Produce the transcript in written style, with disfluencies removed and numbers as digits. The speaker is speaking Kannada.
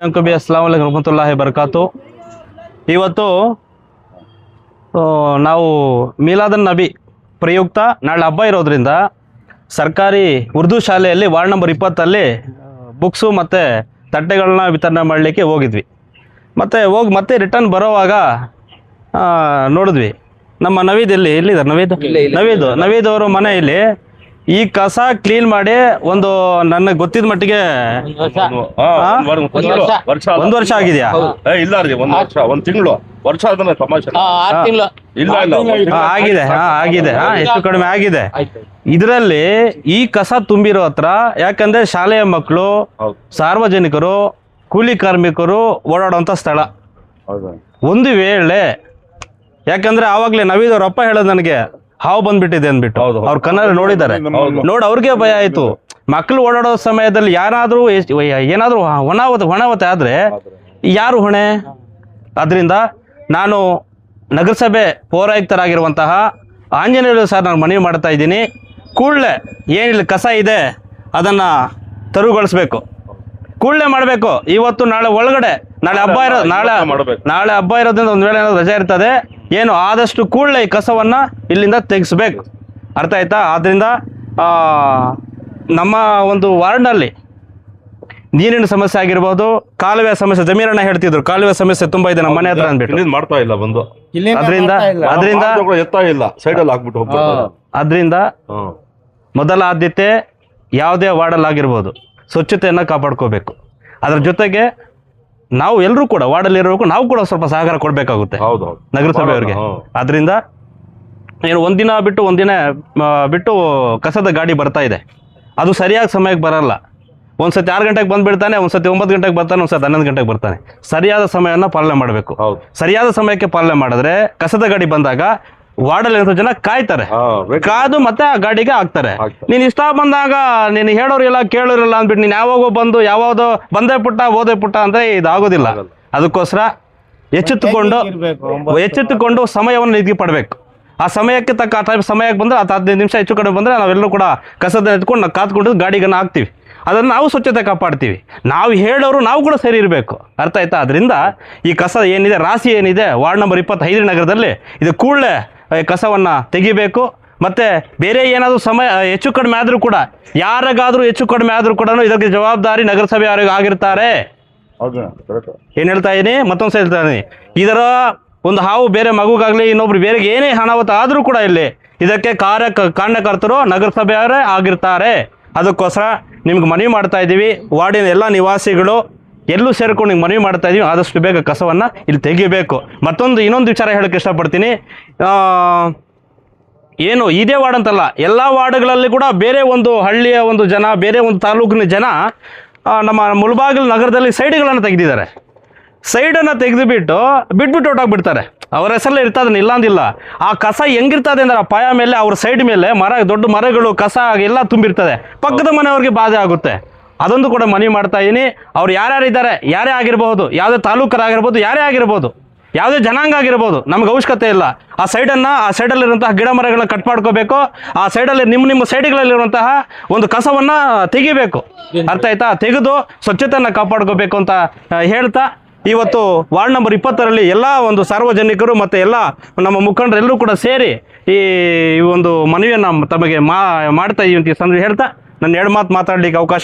ಕಬಿ ಅಸ್ಲಾಂ ವಲೈಕುಂ ರಹಮತುಲ್ಲಾಹಿ ಬರ್ಕಾತು. ಇವತ್ತು ನಾವು ಮೀಲಾದನ್ ನಬಿ ಪ್ರಯುಕ್ತ ನಾಳೆ ಹಬ್ಬ ಇರೋದ್ರಿಂದ ಸರ್ಕಾರಿ ಉರ್ದು ಶಾಲೆಯಲ್ಲಿ ವಾರ್ಡ್ ನಂಬರ್ 20 ಬುಕ್ಸು ಮತ್ತು ತಟ್ಟೆಗಳನ್ನ ವಿತರಣೆ ಮಾಡಲಿಕ್ಕೆ ಹೋಗಿದ್ವಿ. ಮತ್ತೆ ರಿಟರ್ನ್ ಬರೋವಾಗ ನೋಡಿದ್ವಿ ನಮ್ಮ ನವೀದಲ್ಲಿ ಎಲ್ಲಿದ್ದಾರೆ ನವೀದ್ ಅವರ ಮನೆಯಲ್ಲಿ ಈ ಕಸ ಕ್ಲೀನ್ ಮಾಡಿ ಒಂದು ನನ್ನ ಗೊತ್ತಿದ ಮಟ್ಟಿಗೆ ಒಂದು ವರ್ಷ ಆಗಿದೆಯಾ? ಇಲ್ಲ ರೀ, ಒಂದ್ ತಿಂಗಳು ವರ್ಷ ಆಗಿದೆ ಹೆಚ್ಚು ಕಡಿಮೆ ಆಗಿದೆ. ಇದರಲ್ಲಿ ಈ ಕಸ ತುಂಬಿರೋ ಹತ್ರ, ಯಾಕಂದ್ರೆ ಶಾಲೆಯ ಮಕ್ಕಳು, ಸಾರ್ವಜನಿಕರು, ಕೂಲಿ ಕಾರ್ಮಿಕರು ಓಡಾಡುವಂತ ಸ್ಥಳ. ಒಂದು ವೇಳೆ ಯಾಕಂದ್ರೆ ಆವಾಗ್ಲೇ ನವೀದ್ ಅವ್ರ ಅಪ್ಪ ಹೇಳೋದು ನನಗೆ ಹಾವು ಬಂದ್ಬಿಟ್ಟಿದೆ ಅಂದ್ಬಿಟ್ಟು, ಅವ್ರ ಕನ್ನಡ ನೋಡಿದ್ದಾರೆ. ಅವ್ರಿಗೆ ಭಯ ಆಯ್ತು. ಮಕ್ಕಳು ಓಡಾಡೋ ಸಮಯದಲ್ಲಿ ಏನಾದ್ರೂ ಹೊಣಾವತೆ ಆದ್ರೆ ಯಾರು ಹೊಣೆ? ಅದರಿಂದ ನಾನು ನಗರಸಭೆ ಪೌರಾಯುಕ್ತರಾಗಿರುವಂತಹ ಆಂಜನೇಯ ಸರ್ ನಾನು ಮನವಿ ಮಾಡ್ತಾ ಇದ್ದೀನಿ, ಕೂಡಲೇ ಏನಿಲ್ಲ ಕಸ ಇದೆ ಅದನ್ನ ತೆರವುಗೊಳಿಸ್ಬೇಕು, ಕೂಡಲೇ ಮಾಡಬೇಕು. ಇವತ್ತು ನಾಳೆ ಒಳಗಡೆ, ನಾಳೆ ಹಬ್ಬ ಇರೋದ್ರಿಂದ ಒಂದು ವೇಳೆ ಏನಾದ್ರು ರಜೆ ಇರ್ತದೆ, ಏನು ಆದಷ್ಟು ಕೂಡಲೇ ಈ ಕಸವನ್ನ ಇಲ್ಲಿಂದ ತೆಗೆಸ್ಬೇಕು. ಅರ್ಥ ಆಯ್ತಾ? ಆದ್ರಿಂದ ನಮ್ಮ ಒಂದು ವಾರ್ಡ್ನಲ್ಲಿ ನೀರಿನ ಸಮಸ್ಯೆ ಆಗಿರ್ಬೋದು, ಕಾಲುವೆ ಸಮಸ್ಯೆ, ಜಮೀರಣ್ಣ ಹೇಳ್ತಿದ್ರು ಕಾಲುವೆ ಸಮಸ್ಯೆ ತುಂಬಾ ಇದೆ ನಮ್ಮ ಮನೆ ಹತ್ರ ಅಂದ್ಬಿಟ್ಟು ಮಾಡ್ತಾ ಇಲ್ಲ ಬಂದು, ಅದರಿಂದ ಮೊದಲ ಆದ್ಯತೆ ಯಾವುದೇ ವಾರ್ಡಲ್ಲಿ ಆಗಿರ್ಬೋದು ಸ್ವಚ್ಛತೆಯನ್ನ ಕಾಪಾಡ್ಕೋಬೇಕು. ಅದ್ರ ಜೊತೆಗೆ ನಾವು ಎಲ್ಲರೂ ಕೂಡ ವಾರ್ಡಲ್ಲಿ ಇರಬೇಕು, ನಾವು ಕೂಡ ಸ್ವಲ್ಪ ಸಹಕಾರ ಕೊಡ್ಬೇಕಾಗುತ್ತೆ ನಗರಸಭೆಯವರಿಗೆ. ಆದ್ರಿಂದ ಏನು ಒಂದಿನ ಬಿಟ್ಟು ಕಸದ ಗಾಡಿ ಬರ್ತಾ ಇದೆ, ಅದು ಸರಿಯಾಗಿ ಸಮಯಕ್ಕೆ ಬರಲ್ಲ. ಒಂದ್ಸತಿ 6 ಗಂಟೆಗೆ ಬಂದ್ಬಿಡ್ತಾನೆ, ಒಂದ್ಸತಿ 9 ಗಂಟೆಗೆ ಬರ್ತಾನೆ, ಒಂದ್ಸತಿ 11 ಗಂಟೆಗೆ ಬರ್ತಾನೆ. ಸರಿಯಾದ ಸಮಯನ ಪಾಲನೆ ಮಾಡಬೇಕು. ಸರಿಯಾದ ಸಮಯಕ್ಕೆ ಪಾಲನೆ ಮಾಡಿದ್ರೆ ಕಸದ ಗಾಡಿ ಬಂದಾಗ ವಾರ್ಡಲ್ಲಿ ಜನ ಕಾಯ್ತಾರೆ, ಕಾದು ಮತ್ತೆ ಆ ಗಾಡಿಗೆ ಹಾಕ್ತಾರೆ. ನೀನ್ ಇಷ್ಟ ಬಂದಾಗ ನೀನು ಹೇಳೋರಿಲ್ಲ ಕೇಳೋರಿಲ್ಲ ಅಂದ್ಬಿಟ್ಟು ನೀನ್ ಯಾವ್ದೋ ಬಂದೇ ಪುಟ್ಟ ಓದೇ ಪುಟ್ಟ ಅಂದ್ರೆ ಇದಾಗೋದಿಲ್ಲ. ಅದಕ್ಕೋಸ್ಕರ ಎಚ್ಚೆತ್ತುಕೊಂಡು ಸಮಯವನ್ನು ನಿಗದಿ ಪಡಬೇಕು. ಆ ಸಮಯಕ್ಕೆ ತಕ್ಕ ಆ ಟೈಮ್ ಸಮಯಕ್ಕೆ ಬಂದ್ರೆ 15 ನಿಮಿಷ ಹೆಚ್ಚು ಕಡೆ ಬಂದ್ರೆ ನಾವೆಲ್ಲರೂ ಕೂಡ ಕಸದ ಎತ್ಕೊಂಡು ನಾವು ಕಾತ್ಕೊಂಡು ಗಾಡಿಗನ್ನ ಹಾಕ್ತಿವಿ. ಅದನ್ನು ನಾವು ಸ್ವಚ್ಛತೆ ಕಾಪಾಡ್ತೀವಿ. ನಾವು ಹೇಳೋರು ನಾವು ಕೂಡ ಸರಿ ಇರಬೇಕು. ಅರ್ಥ ಆಯ್ತಾ? ಅದರಿಂದ ಈ ಕಸ ಏನಿದೆ, ರಾಶಿ ಏನಿದೆ ವಾರ್ಡ್ ನಂಬರ್ 25 ನಗರದಲ್ಲಿ, ಇದು ಕೂಡಲೇ ಕಸವನ್ನ ತೆಗಿಬೇಕು. ಮತ್ತೆ ಬೇರೆ ಏನಾದರೂ ಸಮಯ ಹೆಚ್ಚು ಕಡಿಮೆ ಆದರೂ ಕೂಡ, ಯಾರಿಗಾದ್ರೂ ಹೆಚ್ಚು ಕಡಿಮೆ ಆದರೂ ಕೂಡ ಇದಕ್ಕೆ ಜವಾಬ್ದಾರಿ ನಗರಸಭೆ ಆಗಿರ್ತಾರೆ. ಏನ್ ಹೇಳ್ತಾ ಇದೀನಿ, ಮತ್ತೊಂದ್ಸಲ ಹೇಳ್ತಾ ಇದೀನಿ, ಇದರ ಒಂದು ಹಾವು ಬೇರೆ ಮಗುಗಾಗ್ಲಿ ಇನ್ನೊಬ್ರು ಬೇರೆ ಏನೇ ಅನಾಹುತ ಆದ್ರೂ ಕೂಡ ಇಲ್ಲಿ ಇದಕ್ಕೆ ಕಾರಣಕರ್ತರು ನಗರಸಭೆಯವರೇ ಆಗಿರ್ತಾರೆ. ಅದಕ್ಕೋಸ್ಕರ ನಿಮ್ಗೆ ಮನವಿ ಮಾಡ್ತಾ ಇದ್ದೀವಿ, ವಾರ್ಡಿನ ಎಲ್ಲ ನಿವಾಸಿಗಳು ಎಲ್ಲೂ ಸೇರ್ಕೊಂಡು ನಿಮ್ಗೆ ಮನವಿ ಮಾಡ್ತಾ ಇದೀವಿ, ಆದಷ್ಟು ಬೇಗ ಕಸವನ್ನ ಇಲ್ಲಿ ತೆಗಿಬೇಕು. ಇನ್ನೊಂದು ವಿಚಾರ ಹೇಳಕ್ಕೆ ಇಷ್ಟಪಡ್ತೀನಿ. ಏನು ಇದೇ ವಾರ್ಡ್ ಅಂತಲ್ಲ, ಎಲ್ಲ ವಾರ್ಡ್ಗಳಲ್ಲಿ ಕೂಡ ಬೇರೆ ಒಂದು ಹಳ್ಳಿಯ ಒಂದು ಜನ, ಬೇರೆ ಒಂದು ತಾಲೂಕಿನ ಜನ ನಮ್ಮ ಮುಳಬಾಗಿಲು ನಗರದಲ್ಲಿ ಸೈಡ್ಗಳನ್ನು ತೆಗೆದಿದ್ದಾರೆ. ಸೈಡನ್ನು ತೆಗೆದುಬಿಟ್ಟು ಹೊರಟೋಗ್ಬಿಡ್ತಾರೆ. ಅವರ ಹೆಸರಲ್ಲೇ ಇರ್ತದೆ, ಇಲ್ಲ ಅಂದಿಲ್ಲ. ಆ ಕಸ ಹೆಂಗಿರ್ತದೆ ಅಂದ್ರೆ ಆ ಪಾಯ ಮೇಲೆ, ಅವ್ರ ಸೈಡ್ ಮೇಲೆ ದೊಡ್ಡ ಮರಗಳು, ಕಸ ಎಲ್ಲ ತುಂಬಿರ್ತದೆ, ಪಕ್ಕದ ಮನೆಯವ್ರಿಗೆ ಬಾಧೆ ಆಗುತ್ತೆ. ಅದೊಂದು ಕೂಡ ಮನವಿ ಮಾಡ್ತಾ ಇದೀನಿ. ಅವ್ರು ಯಾರ್ಯಾರಿದ್ದಾರೆ, ಯಾರೇ ಆಗಿರ್ಬೋದು, ಯಾವುದೇ ತಾಲೂಕರಾಗಿರ್ಬೋದು, ಯಾರೇ ಆಗಿರ್ಬೋದು, ಯಾವುದೇ ಜನಾಂಗ ಆಗಿರ್ಬೋದು, ನಮ್ಗೆ ಅವಶ್ಯಕತೆ ಇಲ್ಲ. ಆ ಸೈಡಲ್ಲಿರುವಂತಹ ಗಿಡ ಮರಗಳನ್ನ ಕಟ್ ಮಾಡ್ಕೋಬೇಕು. ಆ ಸೈಡಲ್ಲಿ ನಿಮ್ಮ ಸೈಡ್ಗಳಲ್ಲಿರುವಂತಹ ಒಂದು ಕಸವನ್ನ ತೆಗಿಬೇಕು. ಅರ್ಥ ಆಯ್ತಾ? ತೆಗೆದು ಸ್ವಚ್ಛತೆಯನ್ನ ಕಾಪಾಡ್ಕೋಬೇಕು ಅಂತ ಹೇಳ್ತಾ, ಇವತ್ತು ವಾರ್ಡ್ ನಂಬರ್ 20ರಲ್ಲಿ ಎಲ್ಲ ಒಂದು ಸಾರ್ವಜನಿಕರು ಮತ್ತು ಎಲ್ಲ ನಮ್ಮ ಮುಖಂಡರೆಲ್ಲರೂ ಕೂಡ ಸೇರಿ ಈ ಒಂದು ಮನವಿಯನ್ನು ತಮಗೆ ಮಾಡ್ತಾ ಇದೀವಿ ಅಂತ ಹೇಳ್ತಾ ನನ್ನ 2 ಮಾತು ಮಾತಾಡಲಿಕ್ಕೆ ಅವಕಾಶ